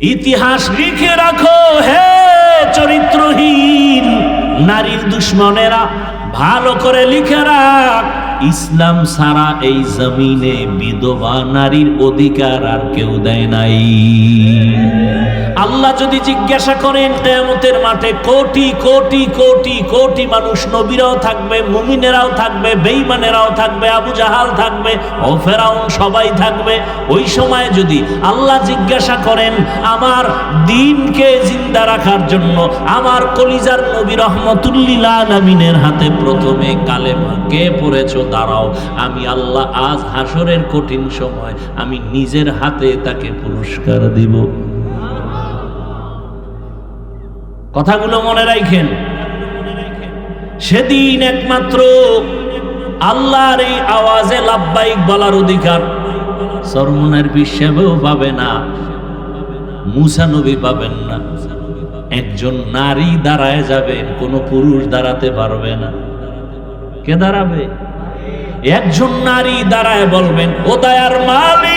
ইতিহাস লিখে রাখো হে চরিত্রহীন নারীর দুশ্মনেরা, ভালো করে লিখে রাখ, ইসলাম ছাড়া এই জমিনে বিধবা নারীর অধিকার আর কেউ দেয় নাই। আল্লাহ যদি জিজ্ঞাসা করেন কিয়ামতের মাঠে, কোটি কোটি কোটি কোটি মানুষ, নবীরাও থাকবে, মুমিনেরাও থাকবে, বেঈমানেরাও থাকবে, আবু জাহাল থাকবে, ও ফেরাউন, সবাই থাকবে। ওই সময় যদি আল্লাহ জিজ্ঞাসা করেন আমার দ্বীনকে জিন্দা রাখার জন্য আমার কলিজার নবী রহমতুল্লিল আলামিনের হাতে প্রথমে কালেমা কে পড়েছো, দাঁড়াও, আমি আল্লাহ আজ হাসরের কঠিন সময় আমি নিজের হাতে তাকে পুরস্কার দিব। কথাগুলো মনে রাখেন। সেদিন একমাত্র আল্লাহর এই আওয়াজে লাব্বাইক বলার অধিকার সরমুনার হিসেবেও পাবে না, মুসা নবী পাবেন না। একজন নারী দাঁড়ায় যাবেন, কোনো পুরুষ দাঁড়াতে পারবে না। কে দাঁড়াবে? একজন নারী দাঁড়ায় বলবেন, ও দয়ার মালিক,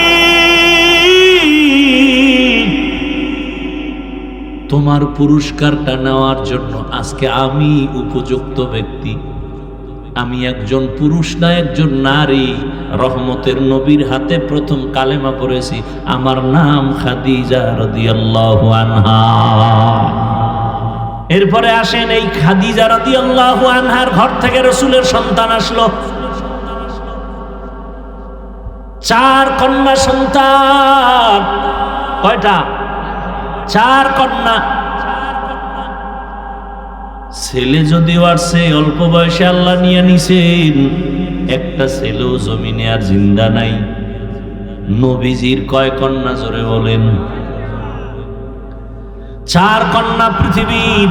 তোমার পুরস্কারটা নেওয়ার জন্য আজকে আমি উপযুক্ত ব্যক্তি। আমি একজন পুরুষ না একজন নারী, রহমতের নবীর হাতে প্রথম কালেমা পড়েছি, আমার নাম খাদিজা রাদিয়াল্লাহু আনহা। এরপরে আসেন, এই খাদিজা রাদিয়াল্লাহু আনহার ঘর থেকে রাসূলের সন্তান আসলো। 4 কন্যা সন্তান। কয়টা? 4 কন্যা। ছেলে যদিও আসছে, অল্প বয়সে আল্লাহ নিয়ে নিছেন, একটা ছেলেও জমিনে আর জিন্দা নাই। নবীজির কয় কন্যা জোরে বলেন? 4 কন্যা। পৃথিবীর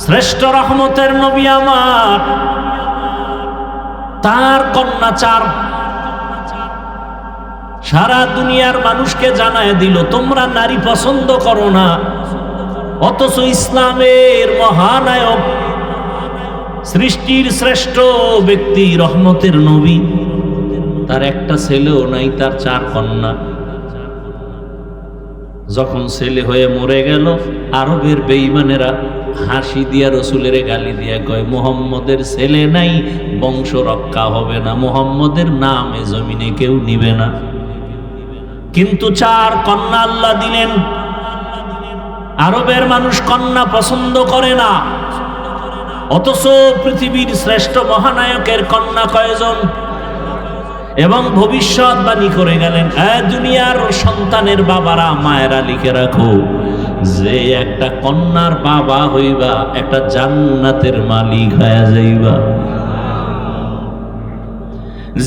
শ্রেষ্ঠ রহমতের নবী আমার, তার কন্যা 4। সারা দুনিয়ার মানুষকে জানায় দিল তোমরা নারী পছন্দ করো না, অথচ ইসলামের মহানায়ক, সৃষ্টির শ্রেষ্ঠ ব্যক্তি, রহমতের নবী, তার একটা ছেলেও নাই, তার 4 কন্যা। যখন ছেলে হয়ে মরে গেল, আরবের বেঈমানেরা হাসি দিয়া রসুলের গালি দিয়া কয়, মুহাম্মদের ছেলে নাই, বংশ রক্ষা হবে না, মুহাম্মদের নাম এ জমিনে কেউ নিবে না। কিন্তু 4 কন্যা আল্লাহ দিলেন। আরবের মানুষ কন্যা পছন্দ করে না, অথচ পৃথিবীর শ্রেষ্ঠ মহানায়কের কন্যা কয়জন? এবং ভবিষ্যৎবাণী করে গেলেন, দুনিয়ার সন্তানের বাবারা, মায়েরা, লিখে রাখো, যে একটা কন্যার বাবা হইবা একটা জান্নাতের মালিক হয়ে যাইবা।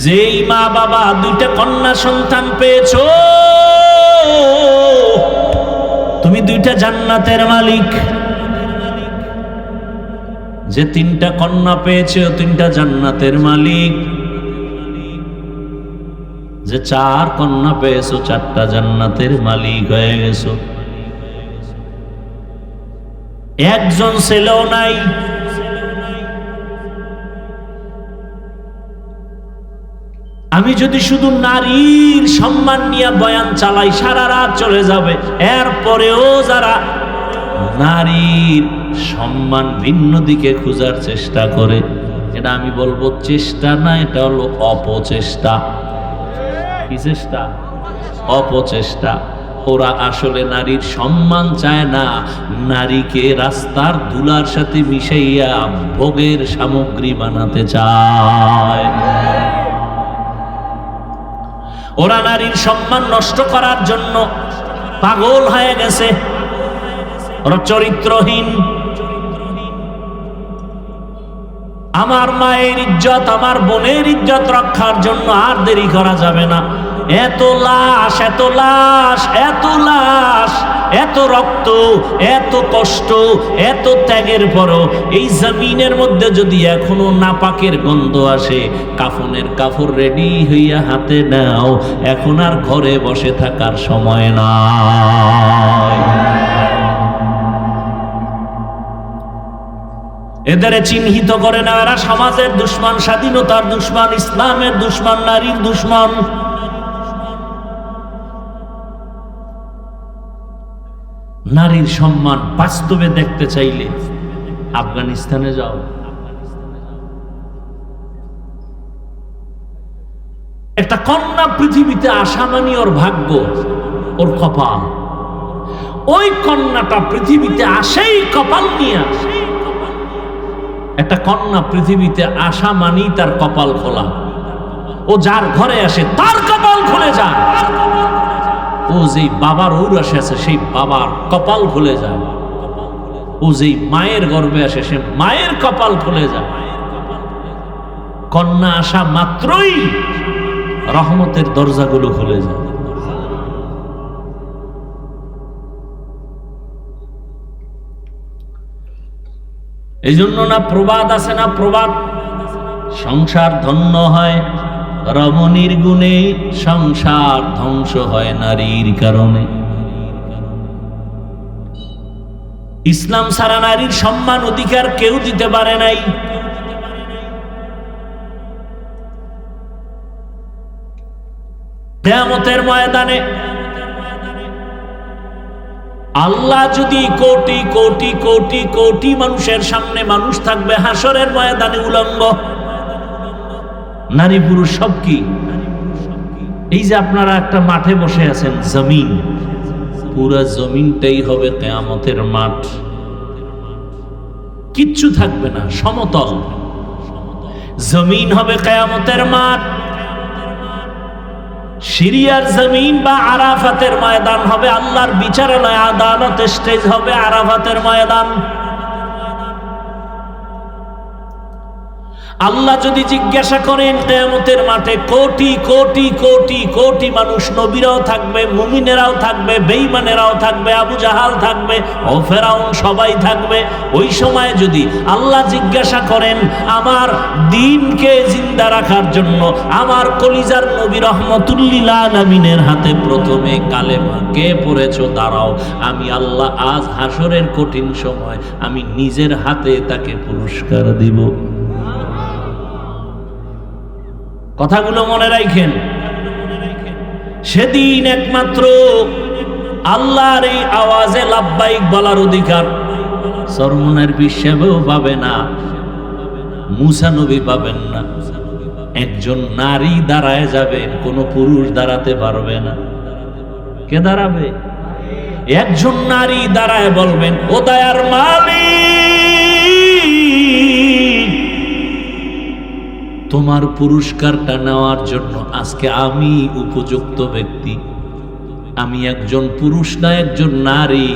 যেই মা বাবা 2টা কন্যা সন্তান পেয়েছো, তুমি 2টা জান্নাতের মালিক। যে 3টা কন্যা পেয়েছো, 3টা জান্নাতের মালিক। যে 4 কন্যা পেয়েছো, 4টা জান্নাতের মালিক হয়ে গেছো। একজন ছেলেও নাই। আমি যদি শুধু নারীর সম্মান নিয়ে বয়ান চালাই, সারা রাত চলে যাবে। এরপরেও যারা নারীর সম্মান ভিন্ন দিকে খোঁজার চেষ্টা করে, এটা আমি বলবো চেষ্টা না, এটা হলো অপচেষ্টা। কি চেষ্টা? অপচেষ্টা। ওরা আসলে নারীর সম্মান চায় না, নারীকে রাস্তার ধুলার সাথে মিশাইয়া ভোগের সামগ্রী বানাতে চায়। ওরা নারীর সম্মান নষ্ট করার জন্য পাগল হয়ে গেছে। ওরা চরিত্রহীন। আমার মায়ের ইজ্জত, আমার বোনের ইজ্জত রক্ষার জন্য আর দেরি করা যাবে না। এত লাশ, এত লাশ, এত লাশ, এত রক্ত, এত কষ্ট, এত ত্যাগের পরও এই জমিনের মধ্যে যদি এখনো নাপাকের গন্ধ আসে, কাফনের কাপড় রেডি হইয়া হাতে নাও, এখন আর ঘরে বসে থাকার সময় নাই। এদের চিহ্নিত করে না, এরা সমাজের দুশমন, স্বাধীনতার দুশমন, ইসলামের দুশমন, নারীর দুশমন। নারীর সম্মান বাস্তবে দেখতে চাইলে আফগানিস্তানে যাও। একটা কন্যা পৃথিবীতে আসা মানে ওর ভাগ্য, ওর কপাল। ওই কন্যাটা পৃথিবীতে আসেই কপাল নিয়ে। একটা কন্যা পৃথিবীতে আসা মানেই তার কপাল খোলা। ও যার ঘরে আসে তার কপাল খুলে যায়। ও যেই বাবার ঔরসে আছে সেই বাবার কপাল খুলে যায়। ও যেই মায়ের গর্ভে আসে সে মায়ের কপাল খুলে যায়। কন্যা আসা মাত্রই রহমতের দরজাগুলো খুলে যায়। এই জন্য না প্রবাদ আছে না, প্রবাদ, সংসার ধন্য হয় রমণীর গুণে, সংসার ধ্বংস হয় নারীর কারণে। ইসলাম ছাড়া নারীর সম্মান অধিকার কেউ দিতে পারে নাই। কিয়ামতের ময়দানে আল্লাহ যদি কোটি কোটি কোটি কোটি মানুষের সামনে, মানুষ থাকবে হাসরের ময়দানে উলঙ্গ, নারী পুরুষ সব কি? এই যে আপনারা একটা মাঠে বসে আছেন, জমিন, পুরা জমিনটাই হবে কিয়ামতের মাঠ। কিচ্ছু থাকবে না, সমতল জমিন হবে কিয়ামতের মাঠ। সিরিয়ার জমিন বা আরাফাতের ময়দান হবে আল্লাহর বিচারালয়, আদালত স্টেজ হবে আরাফাতের ময়দান। আল্লাহ যদি জিজ্ঞাসা করেন কিয়ামতের মাঠে, কোটি কোটি কোটি কোটি মানুষ, নবীরাও থাকবে, মুমিনেরাও থাকবে, বেঈমানেরাও থাকবে, আবু জাহাল থাকবে, ও ফেরাউন, সবাই থাকবে। ওই সময় যদি আল্লাহ জিজ্ঞাসা করেন আমার দ্বীনকে জিন্দা রাখার জন্য আমার কলিজার নবী রহমতুল্লিল আলামিনের হাতে প্রথমে কালেমা কে পড়েছো, দাঁড়াও, আমি আল্লাহ আজ হাসরের কঠিন সময় আমি নিজের হাতে তাকে পুরস্কার দিব। কথাগুলো মনে রাখেন। সেদিন একমাত্র আল্লাহর এই আওয়াজে লাব্বাইক বলার অধিকার সরমনের হিসেবেও পাবে না, মুসা নবী পাবেন না। একজন নারী দাঁড়ায় যাবে, কোনো পুরুষ দাঁড়াতে পারবে না। কে দাঁড়াবে? একজন নারী দাঁড়ায় বলবেন, ও দয়ার মালিক, তোমার পুরস্কারটা নেওয়ার জন্য আজকে আমি উপযুক্ত ব্যক্তি। আমি একজন পুরুষ না, একজন নারী,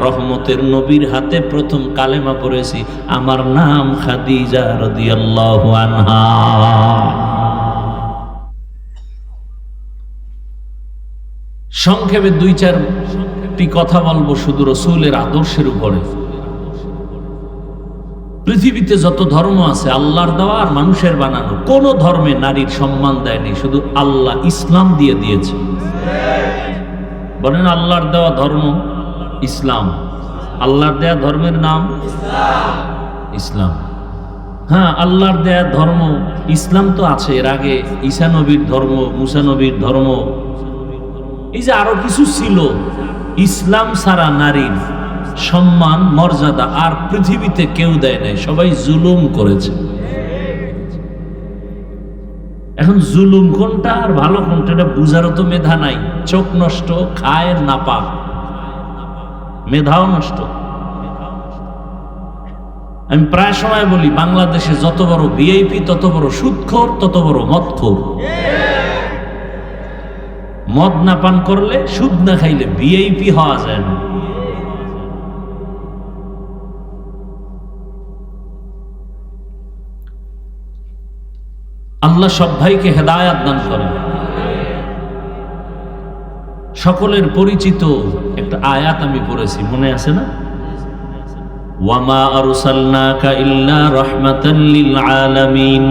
রহমতের নবীর হাতে প্রথম কালেমা পড়েছি, আমার নাম খাদিজা রাদিয়াল্লাহু আনহা। সংক্ষেপে দুই চারটি কথা বলবো শুধু রাসূলের আদর্শের উপরে। পৃথিবীতে যত ধর্ম আছে আল্লাহর দেওয়া আর মানুষের বানানো, কোন ধর্মে নারীর সম্মান দেয়নি, শুধু আল্লাহ ইসলাম দিয়ে দিয়েছে। বলেন আল্লাহর দেওয়া ধর্ম ইসলাম। আল্লাহর দেয়া ধর্মের নাম ইসলাম। হ্যাঁ, আল্লাহর দেয়া ধর্ম ইসলাম তো আছে, এর আগে ঈসা নবীর ধর্ম, মুসা নবীর ধর্ম, এই যে আরো কিছু ছিল। ইসলাম ছাড়া নারীর সম্মান মর্যাদা আর পৃথিবীতে কেউ দেয় নাই, সবাই জুলুম করেছে। এখন জুলুম কোনটা আর ভালো কোনটা এটা বুঝারও তো মেধা নাই। চোখ নষ্ট, খায় না পাক, মেধাও নষ্ট। আমি প্রায় সময় বলি, বাংলাদেশে যত বড় ভিআইপি তত বড় সুদখোর, তত বড় মদখোর। মদ না পান করলে, সুদ না খাইলে ভিআইপি হওয়া যায় না। আল্লাহ সব ভাইকে হেদায়াত দান করেন। সকলের পরিচিত একটা আয়াত আমি পড়েছি, মনে আছে না? ওয়ামা আরসালনাকা ইল্লা রাহমাতাল লিল আলামিন।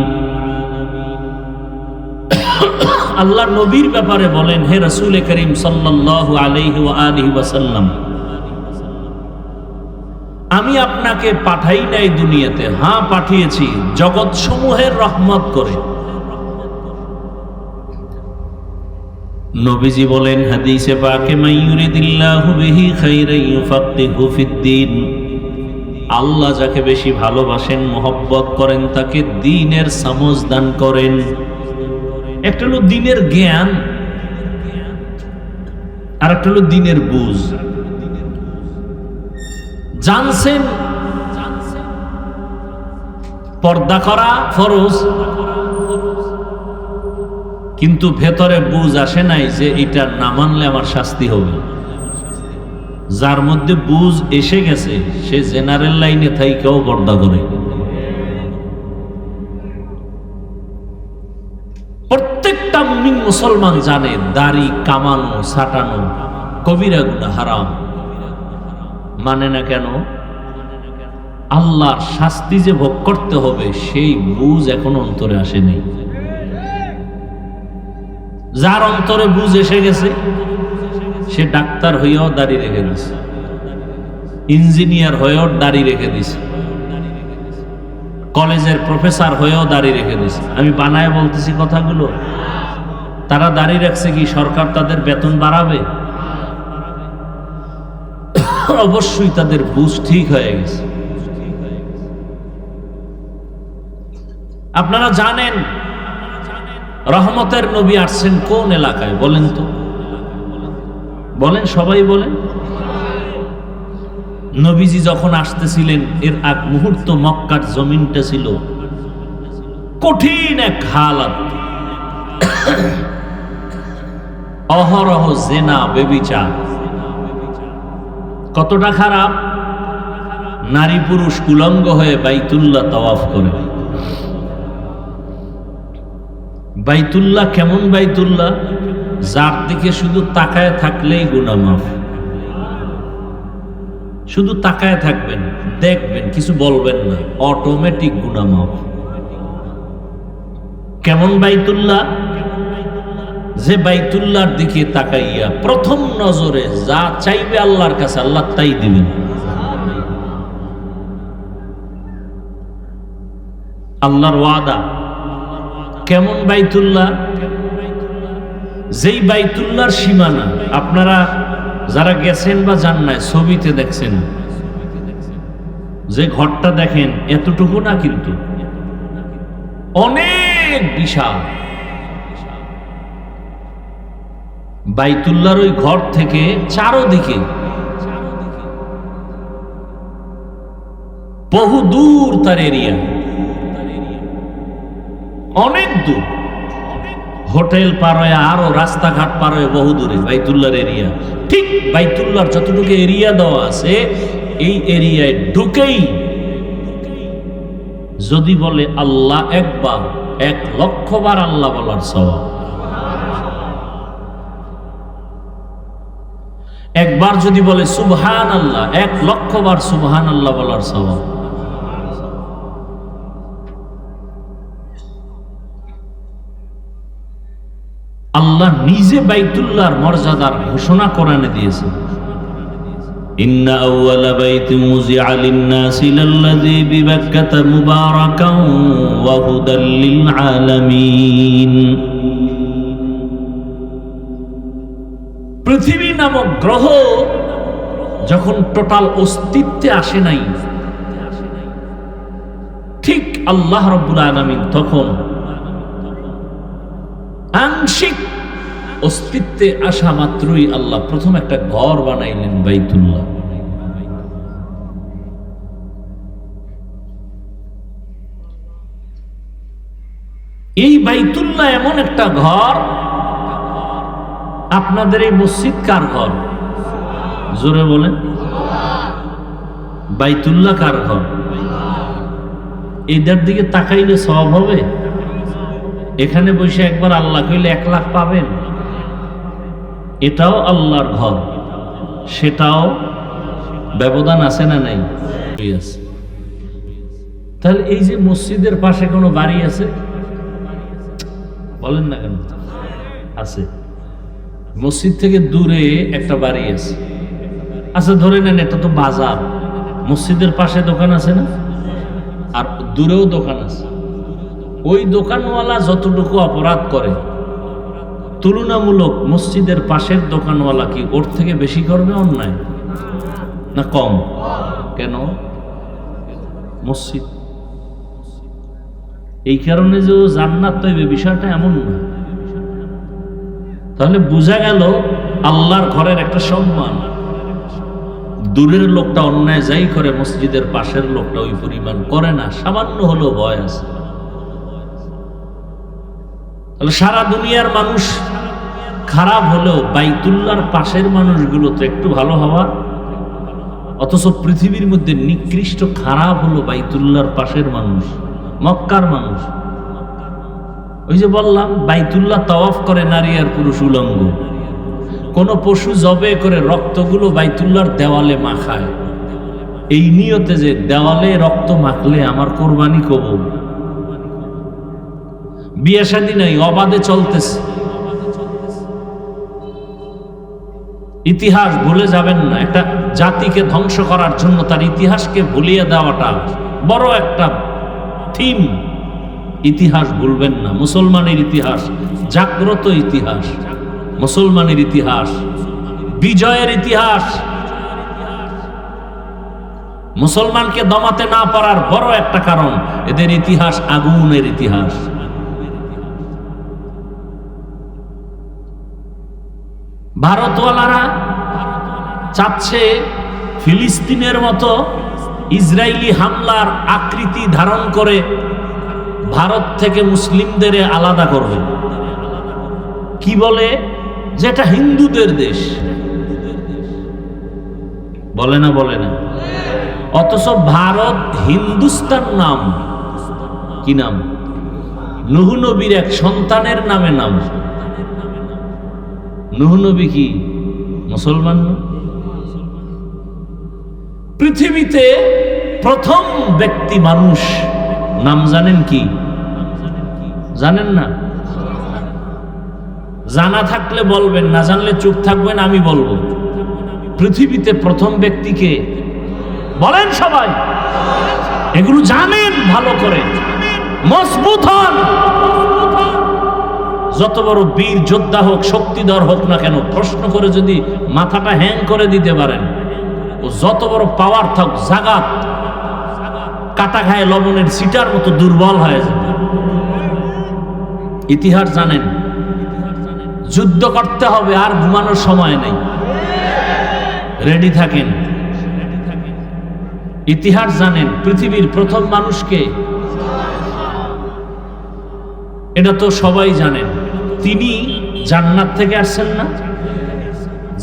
আল্লাহ নবীর ব্যাপারে বলেন, হে রাসূল করিম সাল্লাল্লাহু আলাইহি ওয়া আলিহি ওয়াসাল্লাম, আমি আপনাকে পাঠাই নাই দুনিয়াতে, হ্যাঁ পাঠিয়েছি জগৎ সমূহের রহমত করে। নবীজি বলেন হাদিসে পাকে, মাইয়ুরিদিল্লাহু বিহি খাইরান ইউফাক্কিহু ফিদ্দীন, আল্লাহ যাকে বেশি ভালোবাসেন, মোহব্বত করেন, তাকে দ্বীনের সমঝ দান করেন। একটা হলো দ্বীনের জ্ঞান, আর একটা হলো দ্বীনের বুঝ। জানছেন পর্দা করা ফরজ, কিন্তু ভেতরে বুঝ আসে নাই যে এটা না মানলে আমার শাস্তি হবে। যার মধ্যে বুঝ এসে গেছে সে জেনারেল লাইনে থাইকেও পর্দা করে। প্রত্যেকটা মুমিন মুসলমান জানে দাড়ি কামানো ছাটানো কবিরা গুনাহ, হারাম। মানে না কেন? আল্লাহর শাস্তি যে ভোগ করতে হবে সেই বুঝ এখন অন্তরে আসেনি। যার অন্তরে বুঝ এসে গেছে সে ডাক্তার হইয়াও দাড়ি রেখে দিছে, ইঞ্জিনিয়ার হয়েও দাড়ি রেখে দিছে, কলেজের প্রফেসর হয়েও দাড়ি রেখে দিছে। আমি বানায় বলতেছি কথাগুলো। তারা দাড়ি রাখছে কি সরকার তাদের বেতন বাড়াবে? অবশ্যই তাদের বুঝ ঠিক হয়ে গেছে। আপনারা জানেন রহমতের নবী আসছেন কোন এলাকায় বলেন তো? বলেন, সবাই বলেন। নবীজি যখন আসতেছিলেন এর এক মুহূর্ত মক্কার জমিনটা ছিল কঠিন এক হালাত। অহরহ জেনা বেবিচার। কতটা খারাপ? নারী পুরুষ কুলঙ্গ হয়ে বাইতুল্লাহ তাওয়াফ করে। বাইতুল্লাহ কেমন বাইতুল্লাহ? যার দিকে শুধু তাকায় থাকলেই গুনাহ মাফ। শুধু তাকায় থাকবেন, দেখবেন, কিছু বলবেন না, অটোমেটিক গুনাহ মাফ। কেমন বাইতুল্লাহ? যে বাইতুল্লাহর দিকে তাকাইয়া প্রথম নজরে যা চাইবে আল্লাহর কাছে আল্লাহ তাই দিবেন। আল্লাহর ওয়াদা। কেমন বাইতুল্লাহ? যেই বাইতুল্লাহর সীমানা আপনারা যারা গেছেন বা যান নাই ছবিতে দেখছেন, যে ঘরটা দেখেন এতটুকু না, কিন্তু অনেক বিশাল। বাইতুল্লাহর ওই ঘর থেকে চারদিকে বহু দূর তার এরিয়া, অনেক দূর। হোটেল পার হয়ে আরো রাস্তাঘাট পার হয়ে বহু দূরে বাইতুল্লাহর এরিয়া। ঠিক বাইতুল্লাহর যতটুকু এরিয়া দেওয়া আছে এই এরিয়ায় ঢুকেই যদি বলে আল্লাহ একবার, 1,00,000 বার আল্লাহ বলার সওয়াব। একবার যদি বলে সুবহানাল্লাহ, 1,00,000 বার সুবহানাল্লাহ বলার সওয়াব। আল্লাহ নিজে বাইতুল্লাহর মর্যাদার ঘোষণা কোরআনে দিয়েছেন। ইন্না আউওয়ালা বাইতিন মুযিআ লিন-নাসি লাল্লাযী বিবাক্কাতা মুবারাকান ওয়া হুদাল লিল আলামিন। পৃথিবী নামক গ্রহ যখন টোটাল অস্তিত্বে আসে নাই, ঠিক আল্লাহ রাব্বুল আলামিন তখন আংশিক অস্তিত্বে আসা মাত্রই আল্লাহ প্রথম একটা ঘর বানাইলেন, বাইতুল্লাহ। এই বাইতুল্লাহ এমন একটা ঘর। আপনাদের এই মসজিদ কার ঘর? জোরে বলেন। বাইতুল্লাহ কার ঘর? এদের দিকে তাকাইলে সওয়াব হবে? এখানে বসে একবার আল্লাহ কইলে 1,00,000 পাবেন? এটাও আল্লাহর ঘর, সেটাও ব্যবধান আছে না নাই? তাহলে এই যে মসজিদের পাশে কোনো বাড়ি আছে? বলেন না কেন? আছে। মসজিদ থেকে দূরে একটা বাড়ি আছে। আচ্ছা ধরে নেন এটা তো বাজার, মসজিদের পাশে দোকান আছে না, আর দূরেও দোকান আছে। ওই দোকানওয়ালা যতটুকু অপরাধ করে তুলনামূলক মসজিদের পাশের দোকানওয়ালা কি ওর থেকে বেশি করবে অন্যায় না কম? কেন? মসজিদ। এই কারণে যে ও জান্নাত পাইবে বিষয়টা এমন না। তাহলে বোঝা গেল আল্লাহর ঘরের একটা সম্মান। দূরের লোকটা অন্যায় যাই করে, মসজিদের পাশের লোকটা ওই পরিমাণ করে না, সামান্য হলেও ভয় আছে। তাহলে সারা দুনিয়ার মানুষ খারাপ হলেও বাইতুল্লাহর পাশের মানুষগুলো তো একটু ভালো হওয়া, অথচ পৃথিবীর মধ্যে নিকৃষ্ট খারাপ হলো বাইতুল্লাহর পাশের মানুষ, মক্কার মানুষ। ওই যে বললাম, বাইতুল্লাহ তাওয়াফ করে নারী আর পুরুষ উলঙ্গ। কোন পশু জবে করে রক্তগুলো বাইতুল্লাহর দেওয়ালে মাখায়, এই নিয়তে যে দেওয়ালে রক্ত মাখলে আমার কোরবানি কবুল। বিয়ে শাদী নাই, অবাধে চলতেছে। ইতিহাস ভুলে যাবেন না। একটা জাতিকে ধ্বংস করার জন্য তার ইতিহাসকে ভুলিয়ে দেওয়াটা বড় একটা থিম। ইতিহাস ভুলবেন না। মুসলমানের ইতিহাস জাগ্রত ইতিহাস, মুসলমানের ইতিহাস বিজয়ের ইতিহাস। মুসলমানকে দমাতে না পারার বড় একটা কারণ এদের ইতিহাস আগুনের ইতিহাস। ভারতওয়ালারা চাচ্ছে ফিলিস্তিনের মতো ইসরায়েলি হামলার আকৃতি ধারণ করে ভারত থেকে মুসলিমদের আলাদা করবে। কি বলে? যেটা হিন্দুদের দেশ। বলে না? বলে না? অথচ ভারত হিন্দুস্তান নাম। কি নাম? নূহ নবীর এক সন্তানের নামে নাম। নূহ নবী কি মুসলমান না? পৃথিবীতে প্রথম ব্যক্তি মানুষ নাম জানেন কি? জানেন না? জানা থাকলে বলবেন, না জানলে চুপ থাকবেন। আমি বলবো, পৃথিবীতে প্রথম ব্যক্তিকে বলেন সবাই। এগুলো জানেন ভালো করে, মজবুত হন। যত বড় বীর যোদ্ধা হোক, শক্তিধর হোক না কেন, প্রশ্ন করে যদি মাথাটা হ্যাং করে দিতে পারেন, ও যত বড় পাওয়ার থাক, জাগাত কাটা খায় লবণের সিটার মতো দুর্বল হয়ে যায়। ইতিহাস জানেন। যুদ্ধ করতে হবে, আর ঘুমানোর সময় নেই, রেডি থাকেন। ইতিহাস জানেন। পৃথিবীর প্রথম মানুষকে, এটা তো সবাই জানেন, তিনি জান্নাত থেকে আসছেন না?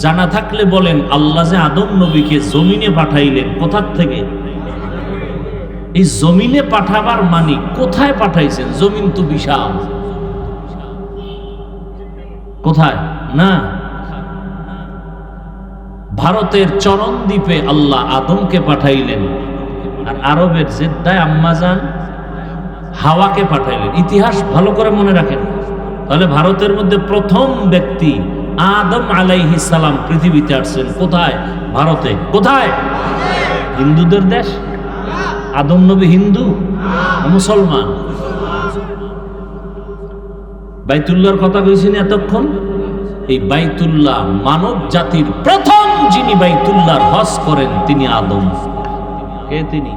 জানা থাকলে বলেন, আল্লাহ যে আদম নবীকে জমিনে পাঠাইলেন, কোথার থেকে? এই জমিনে পাঠাবার মানে কোথায় পাঠাইছেন? জমিন তো বিশাল। কোথায়? না, ভারতের চরণ দ্বীপে আল্লাহ আদমকে পাঠাইলেন, আর আরবের জেদ্দায় আম্মাজান হাওয়াকে পাঠাইলেন। ইতিহাস ভালো করে মনে রাখেন। তাহলে ভারতের মধ্যে প্রথম ব্যক্তি আদম আলাইহিস সালাম পৃথিবীতে আসছেন কোথায়? ভারতে। কোথায়? হিন্দুদের দেশ। আদম নবী হিন্দু, মুসলমান। বাইতুল্লাহর কথা কইছেন এতক্ষণ। এই বাইতুল্লাহ, মানব জাতির প্রথম যিনি বাইতুল্লাহর হজ করেন তিনি আদম। কে তিনি?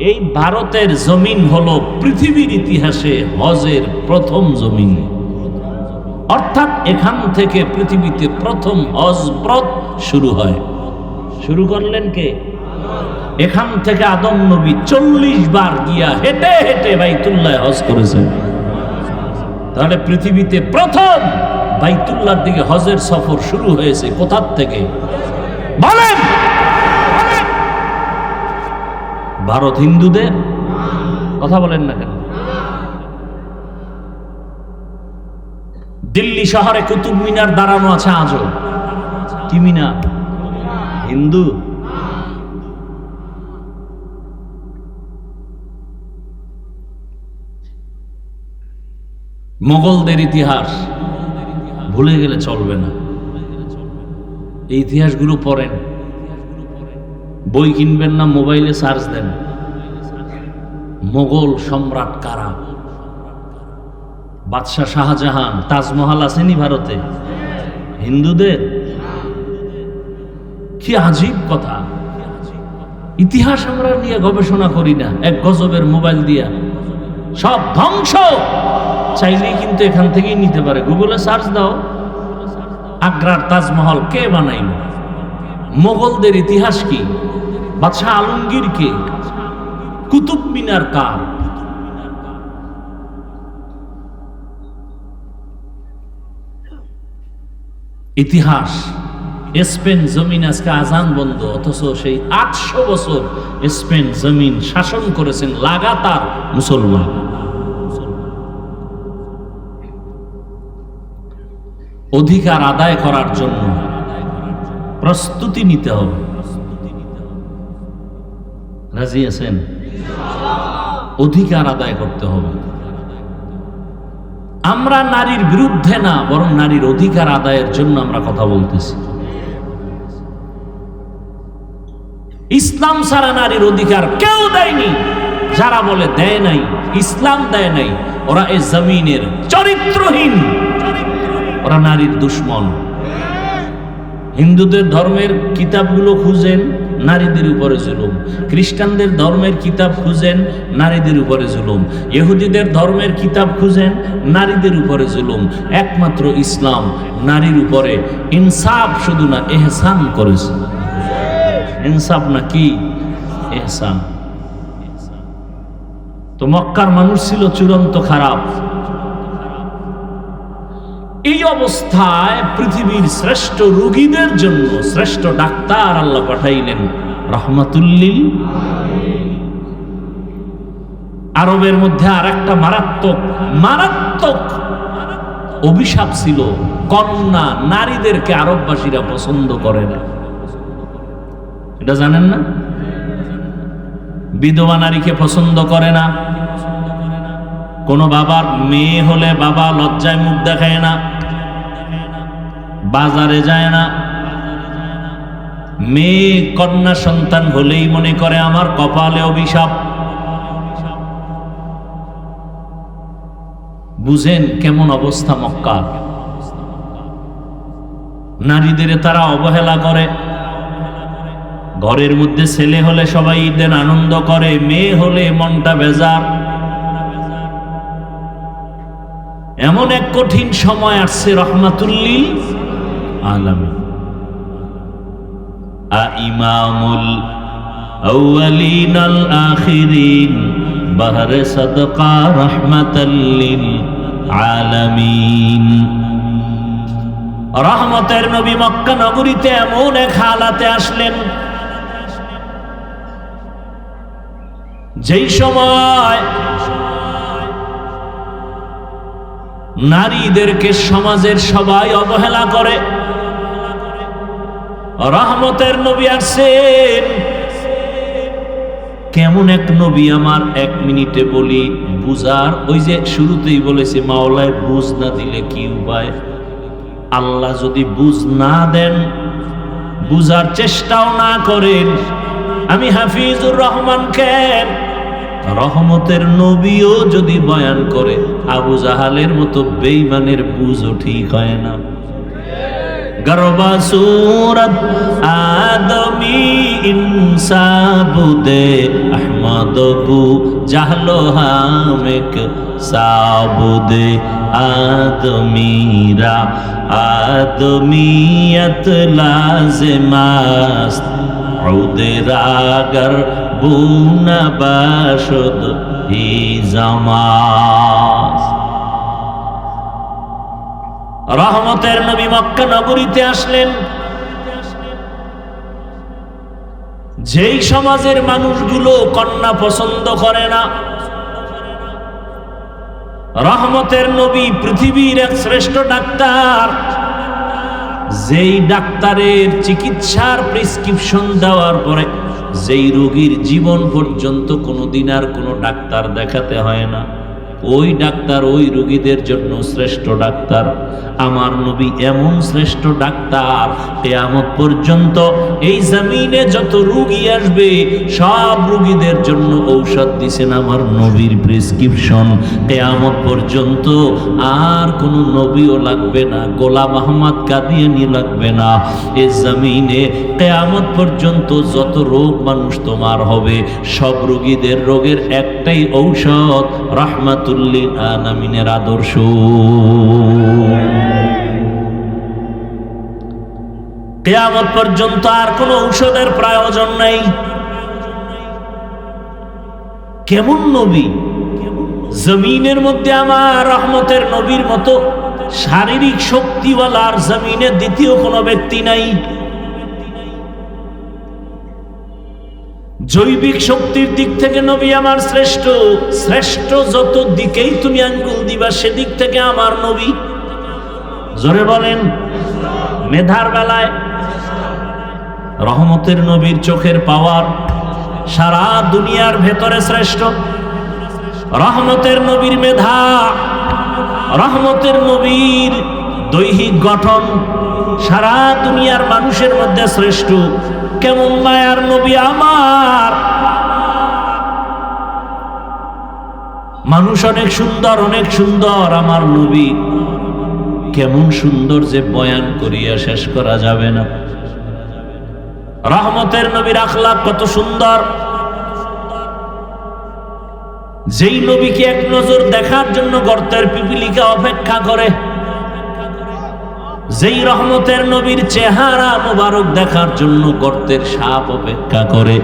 এই ভারতের জমিন হলো পৃথিবীর ইতিহাসে হজের প্রথম জমিন। অর্থাৎ এখান থেকে পৃথিবীতে প্রথম হজ ব্রত শুরু হয়। শুরু করলেন কে? এখান থেকে আদম নবী 40 বার গিয়া হেঁটে হেঁটে বাইতুল্লাহ হজ করেছেন। তাহলে পৃথিবীতে প্রথম বাইতুল্লাহর দিকে হজের সফর শুরু হয়েছে কোথার থেকে? বলেন। ভারত হিন্দুদের। কথা বলেন না কেন? দিল্লি শহরে কুতুব মিনার দাঁড়ানো আছে আজও। কি মিনার? হিন্দু। মোগলদের ইতিহাস ভুলে গেলে চলবে না। এই ইতিহাসগুলো পড়েন। বই কিনবেন না, মোবাইলে সার্চ দেন, মোগল সম্রাট কারা। বাদশাহ শাহজাহান, তাজমহল আসেনি ভারতে হিন্দুদের? কি আজীব কথা! ইতিহাস আমরা নিয়ে গবেষণা করি না, এক গজবের মোবাইল দিয়া সব ধ্বংস। চাইলেই কিন্তু এখান থেকেই নিতে পারে, গুগলে সার্চ দাও, আগ্রার তাজমহল কে বানাইল, মোগলদের ইতিহাস কি, বাদশাহ আলমগীর কে, কুতুব মিনার কার। ইতিহাস। স্পেন জমিন আজকে আজান বন্ধ, অথচ সেই 800 বছর স্পেন জমিন শাসন করেছেন লাগাতার মুসলমান। অধিকার আদায় করার জন্য প্রস্তুতি নিতে হবে। রাজি আছেন? অধিকার আদায় করতে হবে। আমরা নারীর বিরুদ্ধে না, বরং নারীর অধিকার আদায়ের জন্য আমরা কথা বলতেছি। ইসলাম ছাড়া নারীর অধিকার কেউ দেয়নি। যারা বলে দেয় নাই, ইসলাম দেয় নাই, ওরা এই জমিনের চরিত্রহীন, ওরা নারীর দুশ্মন। হিন্দুদের ধর্মের কিতাবগুলো খুঁজেন, নারীদের উপরে জুলুম। খ্রিস্টানদের ধর্মের কিতাব খুঁজেন, নারীদের উপরে জুলুম। ইহুদিদের ধর্মের কিতাব খুঁজেন, নারীদের উপরে জুলুম। একমাত্র ইসলাম নারীর উপরে ইনসাফ শুধু না, এহসান করেছে। ইনসাফ না কি এহসান। তো মক্কার মানুষ ছিল চূড়ান্ত খারাপ। এই অবস্থায় পৃথিবীর শ্রেষ্ঠ রোগীদের জন্য শ্রেষ্ঠ ডাক্তার আল্লাহ পাঠাইলেন রহমাতুল্লিল। আরবের মধ্যে আর একটা মারাত্মক অভিশাপ ছিল, কন্যা নারীদেরকে আরববাসীরা পছন্দ করে না। এটা জানেন না? বিধবা নারীকে পছন্দ করে না। কোন বাবার মেয়ে হলে বাবা লজ্জায় মুখ দেখায় না, বাজারে যায় না। মেয়ে কন্যা সন্তান হলেই মনে করে আমার কপালে অভিশাপ। বুঝেন কেমন অবস্থা মক্কার। নারীদের তারা অবহেলা করে। ঘরের মধ্যে ছেলে হলে সবাই ঈদের আনন্দ করে, মেয়ে হলে মনটা বেজার। এমন এক কঠিন সময় আসছে রহমাতুল্লিল আলামিন। ইমামুল আউয়ালিন আল আখিরিন বাহরে সাদকা রাহমাতাল্লিল আলামিন। রহমতের নবী মক্কা নগরীতে এমন এক হালাতে আসলেন যেই সময় নারীদেরকে সমাজের সবাই অবহেলা করে। রহমতের নবী আসছেন। কেমন এক নবী আমার 1 মিনিটে বলি বুঝার। ওই যে শুরুতেই বলেছি, মাওলায় বুঝ না দিলে কি উপায়? আল্লাহ যদি বুঝ না দেন, বুঝার চেষ্টাও না করেন, আমি হাফিজুর রহমান কেন? রহমতের নবীও যদি বয়ান করে, আবু জাহালের মতো বেঈমানের বুঝও ঠিক হয় না। গরবা সুরত আদমি ইনসাবুদে আহমদ বু জাহলো হামেক সাবুদে আদমিরা আদমিয়ত লাজমাস্ত উদরাগর বুনা বাসদ হি জামাস। রহমতের নবী মক্কা নগরীতে আসলেন যেই সমাজের মানুষগুলো কন্যা পছন্দ করে না। রহমতের নবী পৃথিবীর এক শ্রেষ্ঠ ডাক্তার, যেই ডাক্তারের চিকিৎসার প্রেসক্রিপশন দেওয়ার পরে যেই রোগীর জীবন পর্যন্ত কোনোদিন আর কোনো ডাক্তার দেখাতে হয় না, ওই ডাক্তার ওই রোগীদের জন্য শ্রেষ্ঠ ডাক্তার। আমার নবী এমন শ্রেষ্ঠ ডাক্তার, কিয়ামত পর্যন্ত এই জমিনে যত রোগী আসবে সব রোগীদের জন্য ঔষধ দিছেন আমার নবীর প্রেসক্রিপশন। কিয়ামত পর্যন্ত আর কোনো নবীও লাগবে না, গোলাম আহমদ কাদিয়ানী লাগবে না। এই জমিনে কিয়ামত পর্যন্ত যত রোগ মানুষ তোমার হবে, সব রোগীদের রোগের একটাই ঔষধ, রাহমাতুল লিল আলামিনের আদর্শ। কিয়ামত পর্যন্ত আর কোনো ঔষধের প্রয়োজন নেই। কেমন নবী! জমিনের মধ্যে আমার রহমতের নবীর মতো শারীরিক শক্তিওয়ালা আর জমিনে দ্বিতীয় কোনো ব্যক্তি নাই। জৈবিক শক্তির দিক থেকে নবী আমার শ্রেষ্ঠ। শ্রেষ্ঠ যত দিকেই তুমি আঙ্গুল দিবা সেদিক থেকে আমার নবী। জোরে বলেন। মেধার বেলায় রহমতের নবীর চোখের পাওয়ার সারা দুনিয়ার ভেতরে শ্রেষ্ঠ। রহমতের নবীর মেধা, রহমতের নবীর দৈহিক গঠন সারা দুনিয়ার মানুষের মধ্যে শ্রেষ্ঠ। কেমন মায়ার নবী আমার! মানুষ অনেক সুন্দর, অনেক সুন্দর, আমার নবী কেমন সুন্দর যে বয়ান করিয়া শেষ করা যাবে না। রহমতের নবীর আখলাক কত সুন্দর! যেই নবীকে এক নজর দেখার জন্য গর্তের পিপিলিকা অপেক্ষা করে, যেই রহমতের নবীর চেহারা মোবারক দেখার জন্য গর্তের সাপ অপেক্ষা করে।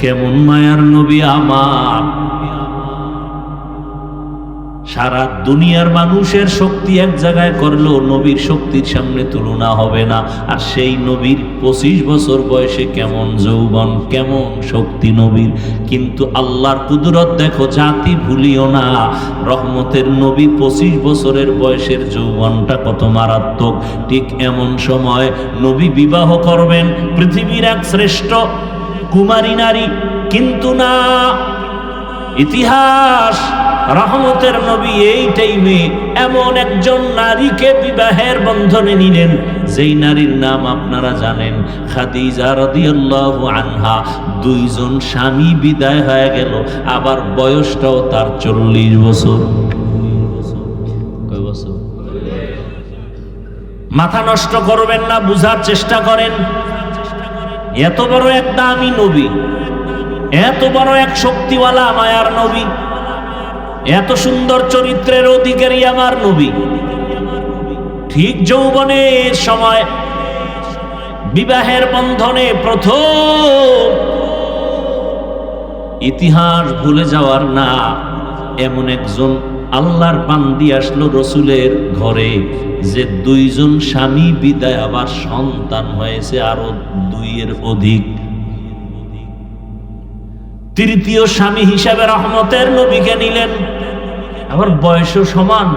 কেমন মায়ার নবী আমার! সারা দুনিয়ার মানুষের শক্তি এক জায়গায় করলেও নবীর শক্তির সামনে তুলনা হবে না। আর সেই নবীর 25 বছর বয়সে কেমন যৌবন, কেমন শক্তি নবীর! কিন্তু আল্লাহর কুদরত দেখো, জাতি ভুলিও না। রহমতের নবী 25 বছরের বয়সের যৌবনটা কত মারাত্মক। ঠিক এমন সময় নবী বিবাহ করবেন পৃথিবীর এক শ্রেষ্ঠ কুমারী নারী, কিন্তু না, ইতিহাস রহমতের নবী এই টাইমে এমন একজন নারীকে বিবাহের বন্ধনে নিলেন, যেই নারীর নাম আপনারা জানেন, খাদিজা রাদিয়াল্লাহু আনহা। 2 জন স্বামী বিদায় হয়ে গেল, আবার বয়সটাও তার 40 বছর। কয় বছর? মাথা নষ্ট করবেন না, বুঝার চেষ্টা করেন। এত বড় এক দামি নবী, এত বড় এক শক্তিওয়ালা মায়ার নবী, এত সুন্দর চরিত্রের অধিকারী আমার নবী, ঠিক যৌবনের সময় বিবাহের বন্ধনে প্রথম, ইতিহাস ভুলে যাওয়ার না, এমন একজন আল্লাহর বান্দি আসলো রসুলের ঘরে, যে 2 জন স্বামী বিদায়, আবার সন্তান হয়েছে আরো 2-এর অধিক। তৃতীয় স্বামী হিসাবে রহমতের নবীকে নিলেন, আবার বয়সও সমান।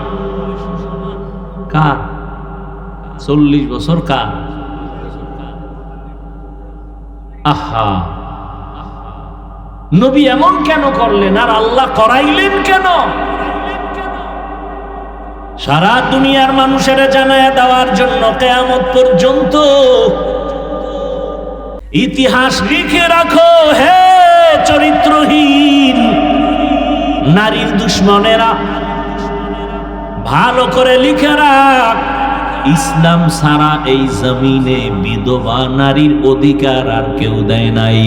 কার? 40 বছর। কার? আহা! নবী এমন কেন করলেন, আর আল্লাহ করাইলেন কেন? সারা দুনিয়ার মানুষের জানায়া দেওয়ার জন্য কিয়ামত পর্যন্ত ইতিহাস লিখে রাখো। হে চরিত্রহীন নারীর দুশ্মনেরা, ভালো করে লিখে রাখ, ইসলাম ছাড়া এই জমিনে বিধবা নারীর অধিকার আর কেউ দেয় নাই।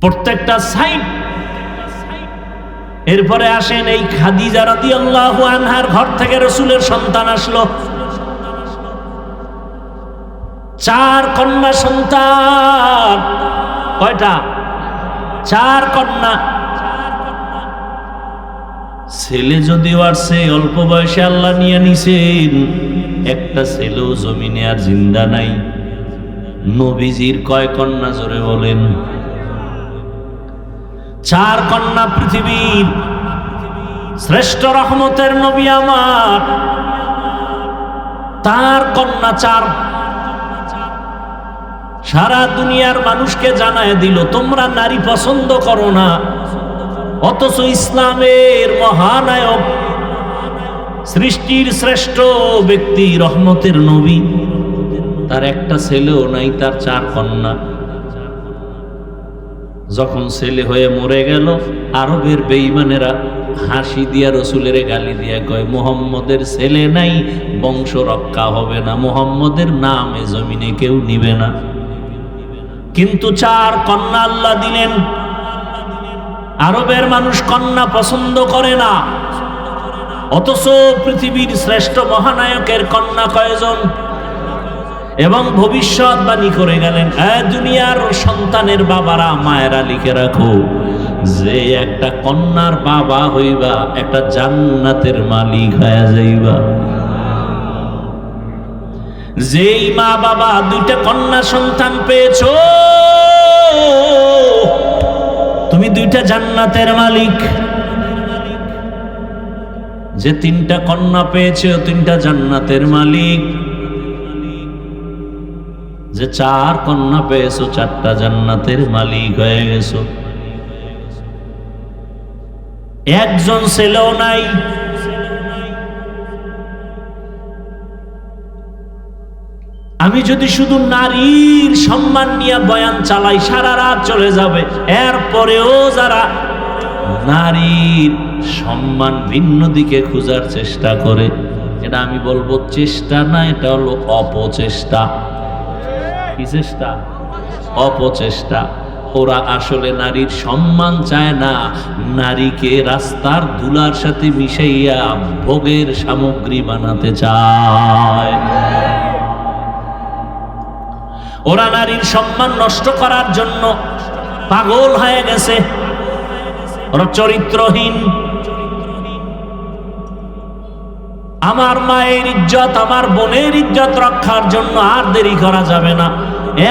প্রত্যেকটা সাইড। এরপরে আসেন এই খাদিজা রাদিয়াল্লাহু আনহার ঘর থেকে রাসূলের সন্তান আসলো। 4 কন্যা সন্তান। কয়টা? 4 কন্যা। ছেলে যদিও আসছে, অল্প বয়সে আল্লাহ নিয়ে নিছেন, একটা ছেলেও জমিনে আর জিন্দা নাই। নবীজির কয় কন্যা জোরে বলেন? 4 কন্যা। পৃথিবীর শ্রেষ্ঠ রহমতের নবী আমার, তার কন্যা 4। সারা দুনিয়ার মানুষকে জানায় দিল তোমরা নারী পছন্দ করো না, অথচ ইসলামের মহানায়ক, সৃষ্টির শ্রেষ্ঠ ব্যক্তি, রহমতের নবী, তার একটা ছেলেও নাই, তার 4 কন্যা। যখন ছেলে হয়ে মরে গেল, আরবের বেঈমানেরা হাসি দিয়া রসুলের গালি দিয়া কয় মুহাম্মদের ছেলে নাই, বংশ রক্ষা হবে না, মুহাম্মদের নামে জমিনে কেউ নিবে না। কিন্তু 4 কন্যা আল্লাহ দিলেন। আরবের মানুষ কন্যা পছন্দ করে না, অথচ পৃথিবীর শ্রেষ্ঠ মহানায়কের কন্যা কয়জন? এবং ভবিষ্যৎবাণী করে গেলেন, দুনিয়ার সন্তানের বাবারা, মায়েরা লিখে রাখো, যে একটা কন্যার বাবা হইবা একটা জান্নাতের মালিক হয়ে যাইবা। যেই মা বাবা 2টা কন্যা সন্তান পেয়েছো, তুমি 2টা জান্নাতের মালিক। যে 3টা কন্যা পেয়েছো, 3টা জান্নাতের মালিক। যে 4 কন্যা পেয়েছো, 4টা জান্নাতের মালিক হয়ে গেছো। একজন ছেলেও নাই। আমি যদি শুধু নারীর সম্মান নিয়ে বয়ান চালাই, সারা রাত চলে যাবে। এরপরেও যারা নারীর সম্মান ভিন্ন দিকে খোঁজার চেষ্টা করে, এটা আমি বলবো চেষ্টা না, এটা হলো অপচেষ্টা। কি চেষ্টা? অপচেষ্টা। ওরা আসলে নারীর সম্মান চায় না, নারীকে রাস্তার ধুলার সাথে মিশাইয়া ভোগের সামগ্রী বানাতে চায়। ওরা নারীর সম্মান নষ্ট করার জন্য পাগল হয়ে গেছে। ওরা চরিত্রহীন। আমার মায়ের ইজ্জত, আমার বোনের ইজ্জত রক্ষার জন্য আর দেরি করা যাবে না।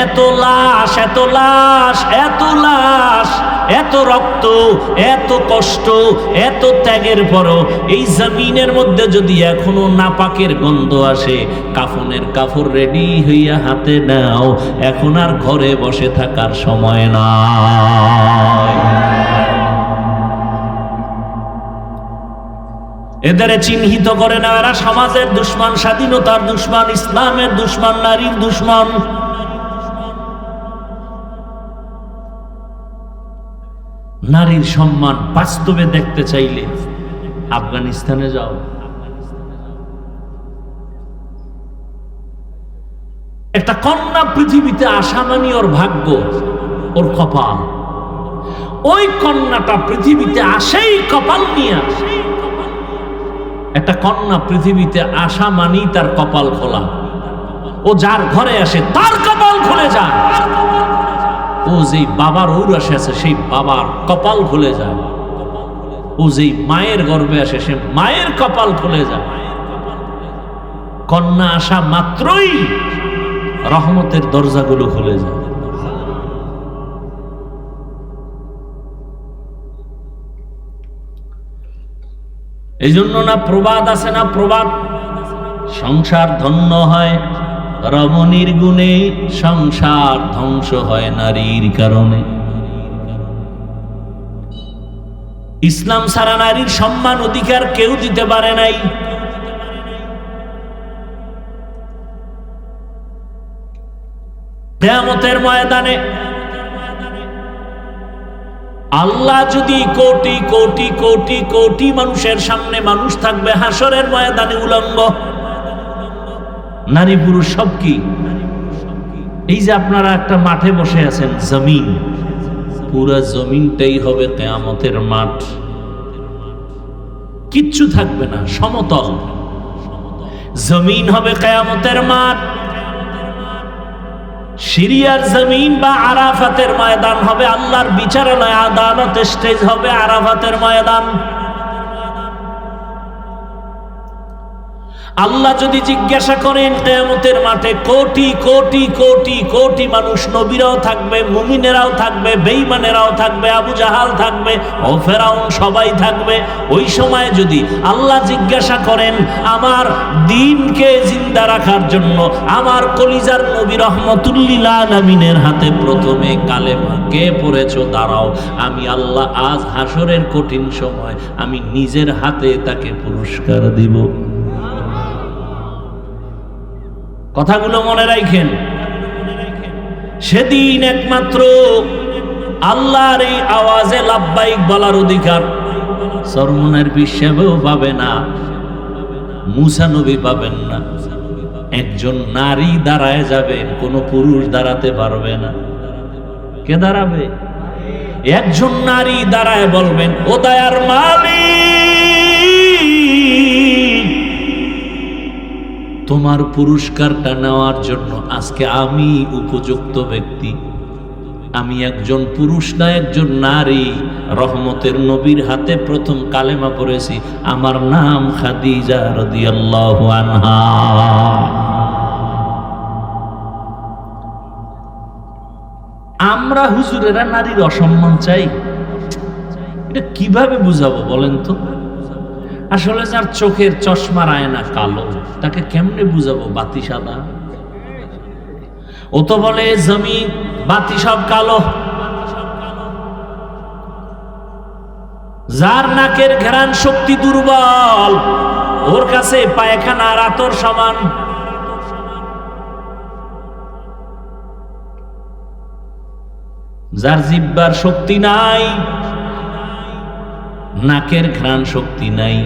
এত লাশ, এত লাশ, এত লাশ, এত রক্ত, এত কষ্ট, এত ত্যাগের পরও এই জমিনের মধ্যে যদি এখনো নাপাকের গন্ধ আসে, কাফনের কাপড় রেডি হইয়া হাতে নাও, এখন আর ঘরে বসে থাকার সময় নাই। এদের চিহ্নিত করে না, এরা সমাজের দুশমন, স্বাধীনতার দুশমন, ইসলামের দুশমন, নারীর দুশমন। নারীর সম্মান বাস্তবে দেখতে চাইলে আফগানিস্তানে যাও। একটা কন্যা পৃথিবীতে আসা মানে ওর ভাগ্য, ওর কপাল। ওই কন্যাটা পৃথিবীতে আসেই কপাল নিয়ে। একটা কন্যা পৃথিবীতে আসা মানেই তার কপাল খোলা। ও যার ঘরে আসে তার কপাল খুলে যায়। ও যেই বাবার ঔরসে আছে সেই বাবার কপাল খুলে যায়। ও যেই মায়ের গর্ভে আসে সে মায়ের কপাল খুলে যায়। কন্যা আসা মাত্রই রহমতের দরজাগুলো খুলে যায়। এই জন্য না প্রবাদ আছে না, প্রবাদ, সংসার ধন্য হয় রমণীর গুণে, সংসার ধ্বংস হয় নারীর কারণে। ইসলাম ছাড়া নারীর সম্মান অধিকার কেউ দিতে পারে নাই। কিয়ামতের ময়দানে আল্লাহ যদি কোটি কোটি কোটি কোটি মানুষের সামনে, মানুষ থাকবে হাসরের ময়দানে উলঙ্গ, নারী পুরুষ সব কি? এই যে আপনারা একটা মাঠে বসে আছেন, জমিন, পুরা জমিনটাই হবে কিয়ামতের মাঠ। কিচ্ছু থাকবে না, সমতল জমিন হবে কিয়ামতের মাঠ। সিরিয়ার জমিন বা আরাফাতের ময়দান হবে আল্লাহর বিচারালয়, আদালত স্টেজ হবে আরাফাতের ময়দান। আল্লাহ যদি জিজ্ঞাসা করেন কিয়ামতের মাঠে, কোটি কোটি কোটি কোটি মানুষ, নবীরাও থাকবে, মুমিনেরাও থাকবে, বেঈমানেরাও থাকবে, আবু জাহাল থাকবে, ও ফেরাউন, সবাই থাকবে। ওই সময় যদি আল্লাহ জিজ্ঞাসা করেন আমার দ্বীনকে জিন্দা রাখার জন্য আমার কলিজার নবী রহমতুল্লিল আলামিনের হাতে প্রথমে কালেমা কে পড়েছো, দাঁড়াও, আমি আল্লাহ আজ হাসরের কঠিন সময় আমি নিজের হাতে তাকে পুরস্কার দিব। কথাগুলো মনে রাখেন। সেদিন একমাত্র আল্লাহর এই আওয়াজে লাব্বাইক বলার অধিকার সরমনের হিসেবেও পাবে না, মুসা নবী পাবেন না। একজন নারী দাঁড়ায় যাবেন, কোন পুরুষ দাঁড়াতে পারবে না। কে দাঁড়াবে? একজন নারী দাঁড়ায় বলবেন, ও দয়ার মালিক, তোমার পুরস্কারটা নেওয়ার জন্য আজকে আমি উপযুক্ত ব্যক্তি। আমি একজন পুরুষ না একজন নারী, রহমতের নবীর হাতে প্রথম কালেমা পড়েছি, আমার নাম খাদিজা রাদিয়াল্লাহু আনহা। আমরা হুজুরেরা নারীর অসম্মান চাই, এটা কিভাবে বুঝাবো বলেন তো? আসলে যার চোখের চশমার আয়না কালো, তাকে কেমনে বুঝাবো বাতি সাদা? ও তো বলে জমিন বাতি সব কালো। যার নাকের ঘ্রাণ শক্তি দুর্বল, ওর কাছে পায়খানা আর আতর সমান। যার জিহ্বার শক্তি নাই, নাকের ঘ্রাণ শক্তি নাই,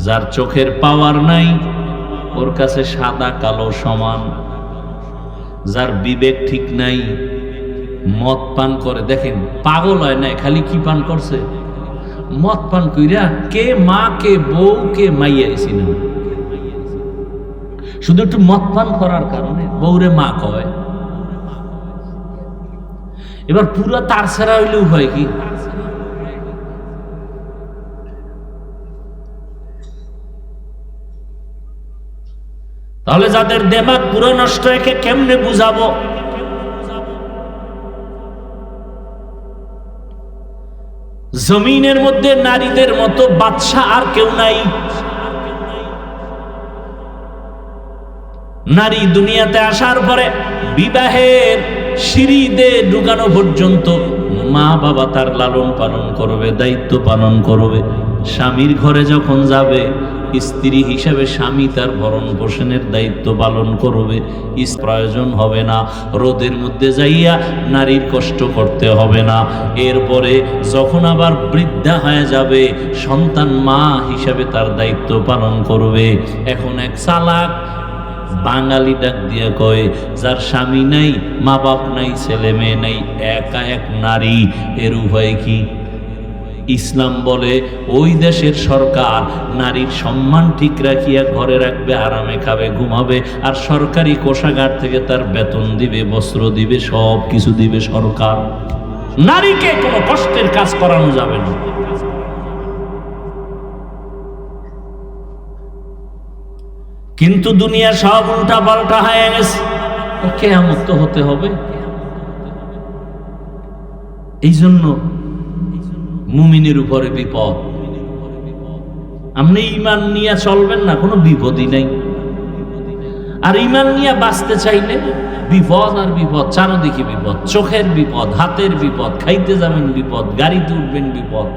যার চোখের পাওয়ার নাই, ওর কাছে সাদা কালো সমান। যার বিবেক ঠিক নাই, মদ পান করে, দেখেন পাগল হয় নাই, খালি কি পান করছে? মদ পান কইরা কে মা কে বউ কে মাইয়া এসি না, শুধু একটু মদ পান করার কারণে বউরে মা কয়। এবার পুরো তার ছাড়া হইলেও হয় কি? তাহলে যাদের দেমাগ পুরো নষ্ট, একে কেমনে বুঝাবো? জমিনের মধ্যে নারীদের মতো বাদশা আর কেউ নাই। নারী দুনিয়াতে আসার পরে বিবাহের সিঁড়িতে ঢুকানো পর্যন্ত মা বাবা তার লালন পালন করবে, দায়িত্ব পালন করবে। স্বামীর ঘরে যখন যাবে, স্ত্রী হিসেবে স্বামী তার ভরণ পোষণের দায়িত্ব পালন করবে। প্রয়োজন হবে না, রোদের মধ্যে যাইয়া নারীর কষ্ট করতে হবে না। এরপরে যখন আবার বৃদ্ধা হয়ে যাবে, সন্তান মা হিসাবে তার দায়িত্ব পালন করবে। এখন এক চালাক বাঙালি ডাক দিয়ে কয়, যার স্বামী নাই, মা বাপ নাই, ছেলে মেয়ে নাই, একা এক নারী, এর উভয় কি? ইসলাম বলে ওই দেশের সরকার নারীর সম্মান ঠিক রাখিয়া ঘরে রাখবে, আরামে খাবে, ঘুমাবে, আর সরকারি কোষাগার থেকে তার বেতন দিবে, বস্ত্র দিবে, সব কিছু দিবে সরকার। নারীকে কোনো কষ্টের কাজ করানো যাবে না। কিন্তু দুনিয়া সব উল্টা পাল্টা হয়ে গেছে। কিয়ামত তো হতে হবে। এই জন্য মুমিনের উপরে বিপদ। আপনি ঈমান নিয়ে চলবেন না, কোনো বিপদই নাই। আর ঈমান নিয়ে বাঁচতে চাইলে বিপদ আর বিপদ, চারদিকে বিপদ। চোখের বিপদ, হাতের বিপদ, খাইতে যাবেন বিপদ, গাড়িতে উঠবেন বিপদ।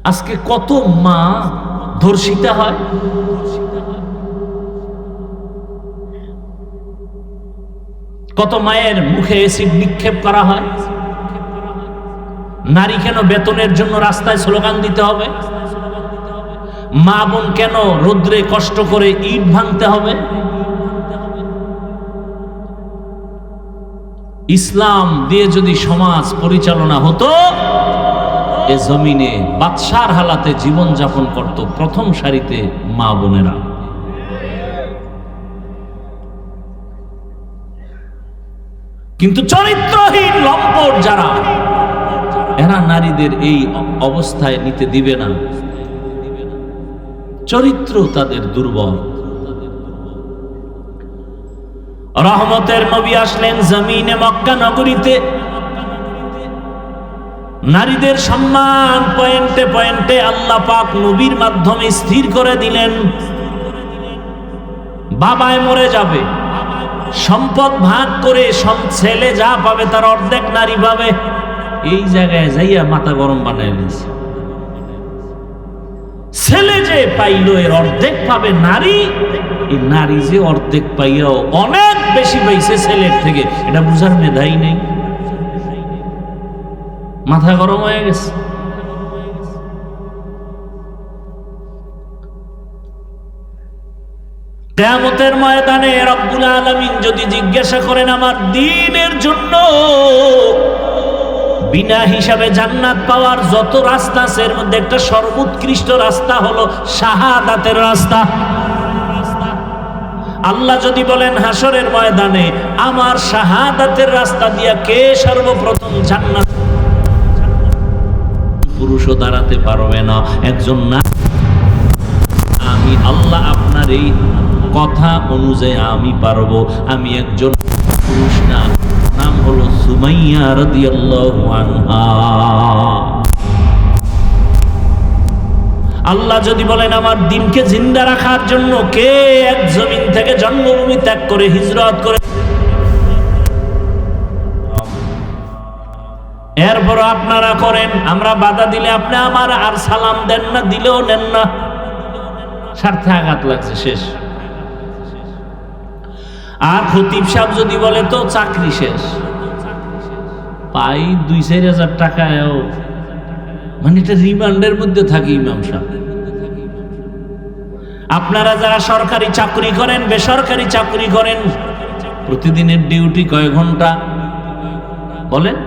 আজকে কত মা ধর্ষিতা হয়, কত মায়ের মুখে অ্যাসিড নিক্ষেপ করা হয়। নারী কেন বেতনের জন্য রাস্তায় স্লোগান দিতে হবে? মা বোন কেন রোদ্রে কষ্ট করে ইট ভাঙতে হবে? ইসলাম দিয়ে যদি সমাজ পরিচালনা হতো, এ জমিনে বাদশার হালাতে জীবন যাপন করত প্রথম সারিতে মা বোনেরা। কিন্তু চরিত্রহীন লম্পট যারা, এরা নারীদের এই অবস্থায় নিতে দিবে না। চরিত্র তাদের দুর্বল। রহমতের নবী আসলেন জমিনে মক্কা নগরীতে। নারীদের সম্মান পয়েন্টে পয়েন্টে আল্লাহ পাক নবীর মাধ্যমে স্থির করে দিলেন। বাবায় মরে যাবে, সম্পদ ভাগ করে ছেলে যা পাবে তার অর্ধেক নারী পাবে। এই জায়গায় যাইয়া মাথা গরম বানায় নিয়েছে। ছেলে যে পাইল এর অর্ধেক পাবে নারী, এই নারী যে অর্ধেক পাইয়াও অনেক বেশি পাইছে ছেলের থেকে, এটা বুঝার মেধাই নেই, মাথা গরম হয়ে গেছে। কিয়ামতের ময়দানে রব্বুল আলামিন যদি জিজ্ঞাসা করেন আমার দ্বীনের জন্য বিনা হিসাবে জান্নাত পাওয়ার যত রাস্তা আছে এর মধ্যে একটা সর্বোৎকৃষ্ট রাস্তা হলো শাহাদাতের রাস্তা। আল্লাহ যদি বলেন হাসরের ময়দানে আমার শাহাদাতের রাস্তা দিয়া কে সর্বপ্রথম জান্নাত, পুরুষও দাঁড়াতে পারবে না, একজন না। আমি আল্লাহ আপনার এই কথা অনুযায়ী আমি পারবো। আমি একজন পুরুষ না, নাম হলো সুমাইয়া রাদিয়াল্লাহু আনহা। আল্লাহ যদি বলেন আমার দ্বীনকে জিন্দা রাখার জন্য কে এক জমিন থেকে জন্মভূমি ত্যাগ করে হিজরত করে, এরপর আপনারা করেন, আমরা বাধা দিলে আপনি আমার আর সালাম দেন না, দিলেও নেন না, স্বার্থে আঘাত লাগছে, শেষ। আর খতিব সাহেব যদি বলে তো চাকরি শেষ, পাই 2-4 হাজার টাকায়ও, মানে এটা রিমান্ডের মধ্যে থাকে ইমাম সাহেব। আপনারা যারা সরকারি চাকরি করেন, বেসরকারি চাকরি করেন, প্রতিদিনের ডিউটি কয় ঘন্টা বলেন?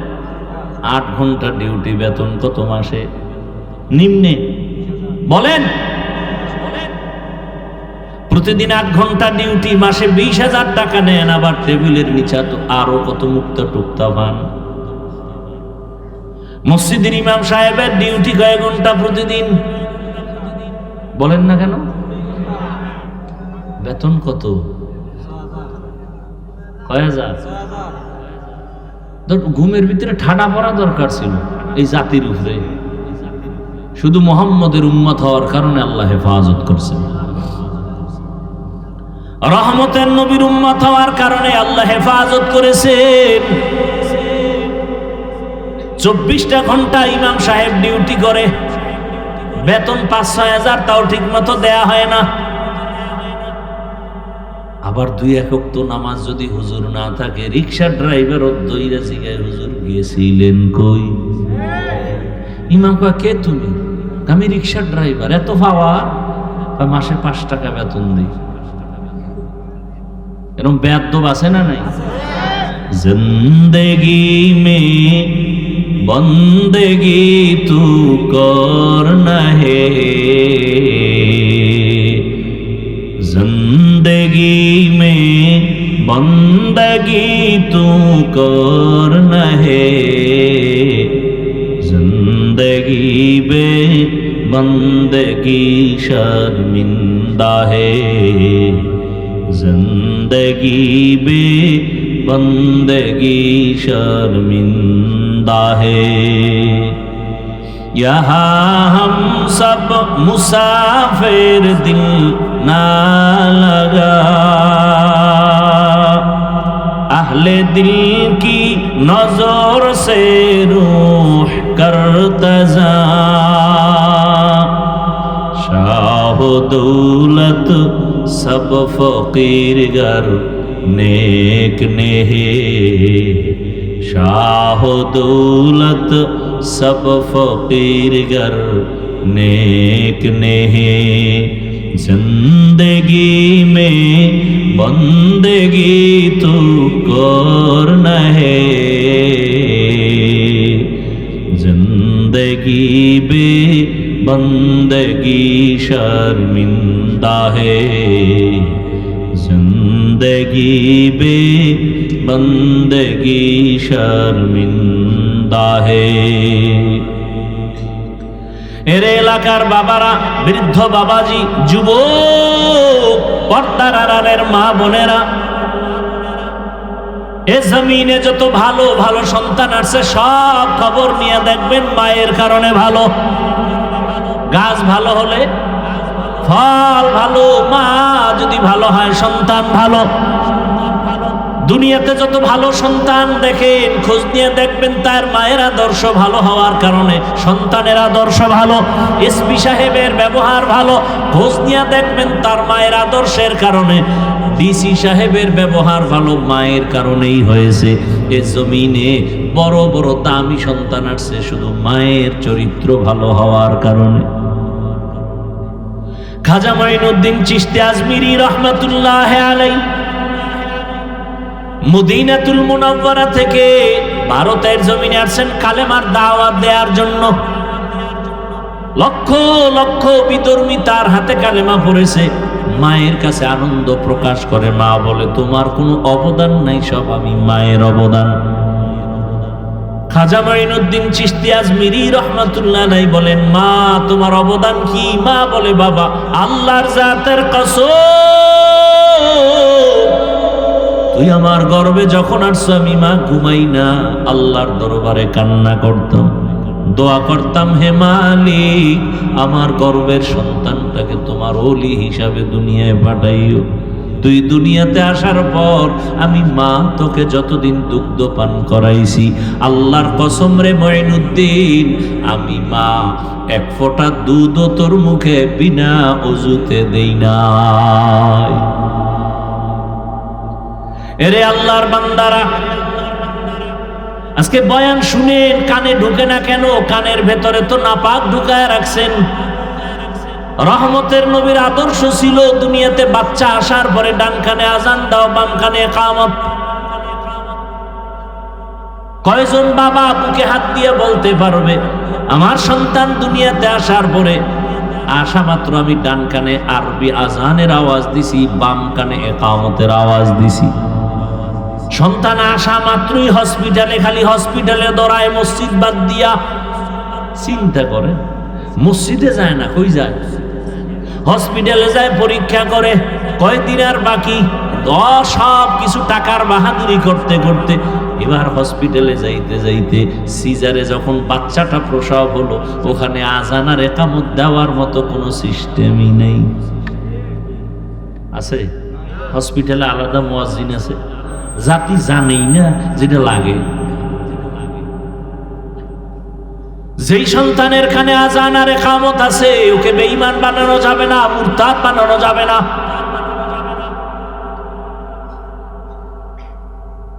8 ঘন্টা ডিউটি, বেতন কত মাসে? নিম্নে বলেন। প্রতিদিন 8 ঘন্টা ডিউটি, মাসে 20,000 টাকা নেন, আবার টেবিলের নিচে তো আরো কত মুক্তা টুক্তা পান। মসজিদের ইমাম সাহেবের ডিউটি কয় ঘন্টা প্রতিদিন বলেন না কেন? বেতন কত? কয় হাজার? ঘুমের ভিতরে ঠাডা পড়া দরকার ছিল এই জাতির উপরে, শুধু মুহাম্মদের উম্মত হওয়ার কারণে আল্লাহ হেফাজত করছেন। রহমতের নবীর উম্মত হওয়ার কারণে আল্লাহ হেফাজত করেছেন। 24টা ঘন্টা ইমাম সাহেব ডিউটি করে, বেতন 5-6 হাজার, তাও ঠিক মতো দেয়া হয় না। আবার 2-1 ওয়াক্ত নামাজ যদি হুজুর না থাকে, রিক্সা ড্রাইভার দইরা জিগায় হুজুর গিয়েছিলেন কই? ইমাম কয় কে তুমি? আমি রিক্সা ড্রাইভার। এত পাওয়া? মাসে 5 টাকা বেতন দিই। এরকম বেয়াদব আছে না নাই? জিন্দেগি মে বন্দেগি তু করনা হে, जिंदगी में बंदगी तू करना है, जिंदगी बे बंदगी शर्मिंदा है, जिंदगी बे बंदगी शर्मिंदा है। यहाँ हम सब मुसाफिर दिल ना लगा, अहले दिल की नजर से रूह करतजा, शाह दौलत सब फकीर गर नेक नेहे, शाह दौलत सब फकीर गर नेक नेहे, जिंदगी में बंदगी तू करना है, जिंदगी बे बंदगी शर्मिंदा है, जिंदगी बे बंदगी शर्मिंदा है। এর এলাকার বাবারা, বৃদ্ধ বাবাজি, যুবক, পর্দার আড়ালের মা বোনেরা, এ জমিনে যত ভালো ভালো সন্তান আসছে সব খবর নিয়ে দেখবেন মায়ের কারণে ভালো। গাছ ভালো হলে ফল ভালো, মা যদি ভালো হয় সন্তান ভালো। দুনিয়াতে যত ভালো সন্তান দেখেন খোঁজ নিয়ে দেখবেন তার মায়ের আদর্শ ভালো হওয়ার কারণে সন্তানের আদর্শ ভালো। এসপি সাহেবের ব্যবহার ভালো, খোঁজ নিয়ে দেখবেন তার মায়ের আদর্শের কারণে। ডিসি সাহেবের ব্যবহার ভালো, মায়ের কারণেই হয়েছে। এ জমিনে বড় বড় দামি সন্তান আসছে শুধু মায়ের চরিত্র ভালো হওয়ার কারণে। খাজা মঈনুদ্দিন চিশতি আজমিরি রহমাতুল্লাহ আলাইহি মদিনাতুল মুনাওয়ারা থেকে ভারতের জমিনে আসছেন কালেমার দাওয়াত দেওয়ার জন্য। লক্ষ লক্ষ বিধর্মী তার হাতে কালেমা পড়েছে। মায়ের কাছে আনন্দ প্রকাশ করে, মা বলে তোমার কোনো অবদান নাই, সব আমি মায়ের অবদান। খাজা মঈনুদ্দিন চিশতি আজমিরি রহমাতুল্লাহ আলাইহি বলেন, মা তোমার অবদান কি? মা বলে, বাবা আল্লাহর জাতের কসম, তুই আমার গর্বে যখন আসছো আমি মা ঘুমাই না, আল্লাহর দরবারে কান্না করতাম, দোয়া করতাম, হে মালিক আমার গর্বের সন্তানটাকে তোমার ওলি হিসাবে দুনিয়ায় পাঠাইও। তুই দুনিয়াতে আসার পর আমি মা তোকে যতদিন দুগ্ধ পান করাইছি, আল্লাহর কসম রে মঈনুদ্দিন, আমি মা এক ফোঁটা দুধও তোর মুখে বিনা ওযুতে দেই নাই। এরে আল্লাহর বান্দারা, আজকে বয়ান শুনেন, কানে ঢুকে না কেন? কানের ভেতরে তো নাপাক ঢুকায় রাখছেন। রহমতের নবীর আদর্শ ছিল দুনিয়াতে বাচ্চা আসার পরে ডান কানে আজান দাও, বাম কানে ইকামত। কয়জন বাবা বুকে হাত দিয়ে বলতে পারবে আমার সন্তান দুনিয়াতে আসার পরে আসা মাত্র আমি ডান কানে আরবি আজানের আওয়াজ দিছি, বাম কানে ইকামতের আওয়াজ দিছি। সন্তান আসা মাত্রই হসপিটালে, খালি হসপিটালে দৌড়ায়, মসজিদ বাদ দিয়া। চিন্তা করে, মসজিদে যায় না, কই যায়? হসপিটালে যায়, পরীক্ষা করে, কয়দিন আর বাকি, সব কিছু টাকার বাহাদুরি করতে করতে এবার হসপিটালে যাইতে যাইতে সিজারে যখন বাচ্চাটা প্রসব হলো, ওখানে আজান আর ইকামত দেওয়ার মতো কোনো সিস্টেমই নেই। আছে হসপিটালে আলাদা মুয়াজ্জিন আছে, জাতি জানেই না যেটা লাগে। যেই সন্তানের কানে আজান আর ইকামত আছে ওকে বেঈমান বানানো যাবে না, মুরতাদ বানানো যাবে না।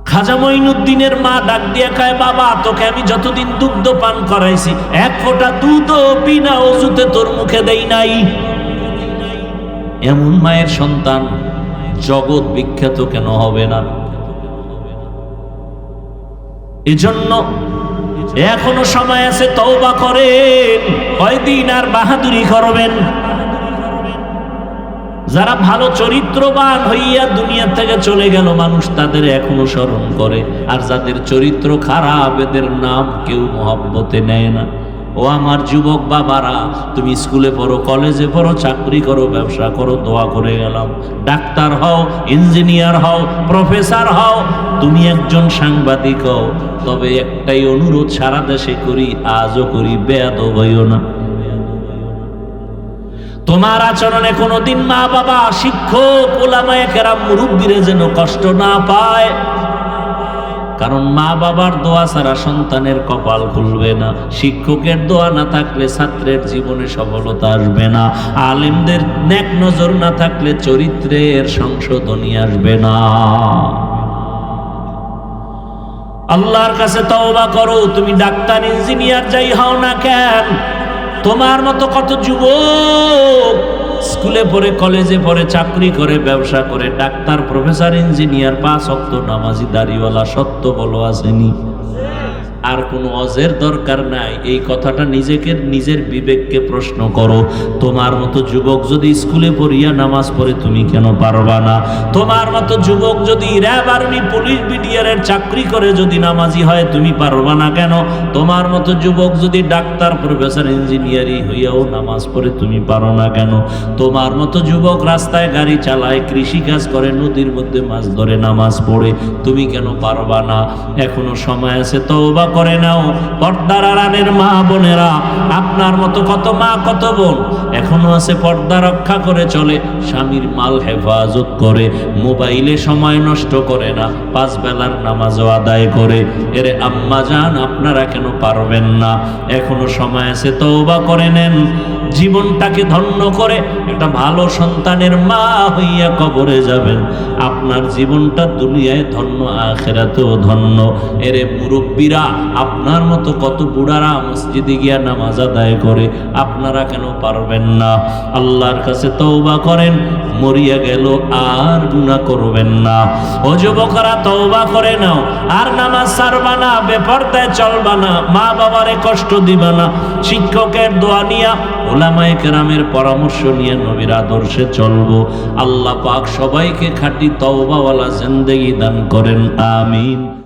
খাজা মঈনুদ্দিনের মা ডাক দিয়ে কয়, বাবা তোকে আমি যতদিন দুগ্ধ পান করাইছি এক ফোঁটা দুধও বিনা ওযুতে তোর মুখে দেই নাই। এমন মায়ের সন্তান জগৎ বিখ্যাত কেন হবে না? এজন্য এখনো সময় আছে, তওবা করেন। কয়দিন আর বাহাদুরি করবেন? যারা ভালো চরিত্রবান হইয়া দুনিয়া থেকে চলে গেল মানুষ তাদের এখনো স্মরণ করে, আর যাদের চরিত্র খারাপ এদের নাম কেউ মহব্বতে নেয় না। ও আমার যুবক বাবারা, তুমি স্কুলে পড়ো, কলেজে পড়ো, চাকরি করো, ব্যবসা করো, দোয়া করে গেলাম। ডাক্তার হও, ইঞ্জিনিয়ার হও, প্রফেসর হও, তুমি একজন সাংবাদিক হও, তবে একটাই অনুরোধ সারা দেশে করি, আজও করি, বেয়াদব হইও না। তোমার আচরণে কোনোদিন মা বাবা, শিক্ষক, ওলামায়ে কেরাম, মুরব্বীরা যেন কষ্ট না পায়। কারণ মা বাবার দোয়া ছাড়া সন্তানের কপাল খুলবে না, শিক্ষকের দোয়া না থাকলে ছাত্রের জীবনে সফলতা আসবে না, আলেমদের নেক নজর না থাকলে চরিত্রের সংশোধনী আসবে না। আল্লাহর কাছে তওবা করো। তুমি ডাক্তার, ইঞ্জিনিয়ার যাই হও না কেন, তোমার মতো কত যুবক স্কুলে পড়ে, কলেজে পড়ে, চাকরি করে, ব্যবসা করে, ডাক্তার, প্রফেসর, ইঞ্জিনিয়ার, 5 ওয়াক্ত নামাজি, দাড়িওয়ালা, সত্য বলো আসেনি? আর কোনো অজের দরকার নাই। এই কথাটা নিজের বিবেককে প্রশ্ন করো। তোমার মতো যুবক যদি স্কুলে পড়িয়া নামাজ পড়ে তুমি কেন পারবা না? তোমার মতো যুবক যদি র্যাব, আর্মি, পুলিশ, বিডিআরের চাকরি করে যদি নামাজি হয় তুমি পারবা না কেন? তোমার মতো যুবক যদি ডাক্তার, প্রফেসর, ইঞ্জিনিয়ারিং হইয়াও নামাজ পড়ে তুমি পারো না কেন? তোমার মতো যুবক রাস্তায় গাড়ি চালায়, কৃষি কাজ করে, নদীর মধ্যে মাছ ধরে নামাজ পড়ে তুমি কেন পারবা না? এখনো সময় আছে, তওবা করে নাও। পর্দার আড়ালের মা বোনেরা, আপনার মতো কত মা কত বোন এখনো আছে পর্দা রক্ষা করে চলে, স্বামীর মাল হেফাজত করে, মোবাইলে সময় নষ্ট করে না, 5 বেলার নামাজও আদায় করে। এরে আম্মা জান, আপনারা কেন পারবেন না? এখনো সময় আছে, তওবা করে নেন। জীবনটাকে ধন্য করে একটা ভালো সন্তানের মা হইয়া কবরে যাবেন। আপনার জীবনটা দুনিয়ায় ধন্য, আখিরাতেও ধন্য। এরে মুরব্বীরা, আপনার মতো কত বুড়ারা মসজিদে গিয়া নামাজ আদায় করে, আপনারা কেন পারবেন না? আল্লাহর কাছে তওবা করেন, মরিয়া গেল আর গুনাহ করবেন না। ও যুবকরা, তওবা করে নাও, আর নামাজ ছাড়বা না, বেপরদায় চলবা না, মা বাবারে কষ্ট দিবা না, শিক্ষকের দোয়া নিয়া, উলামায়ে কেরামের পরামর্শ নিয়ে নবীর আদর্শে চলবো। আল্লাহ পাক সবাইকে খাঁটি তওবাওয়ালা জিন্দেগি দান করেন, আমিন।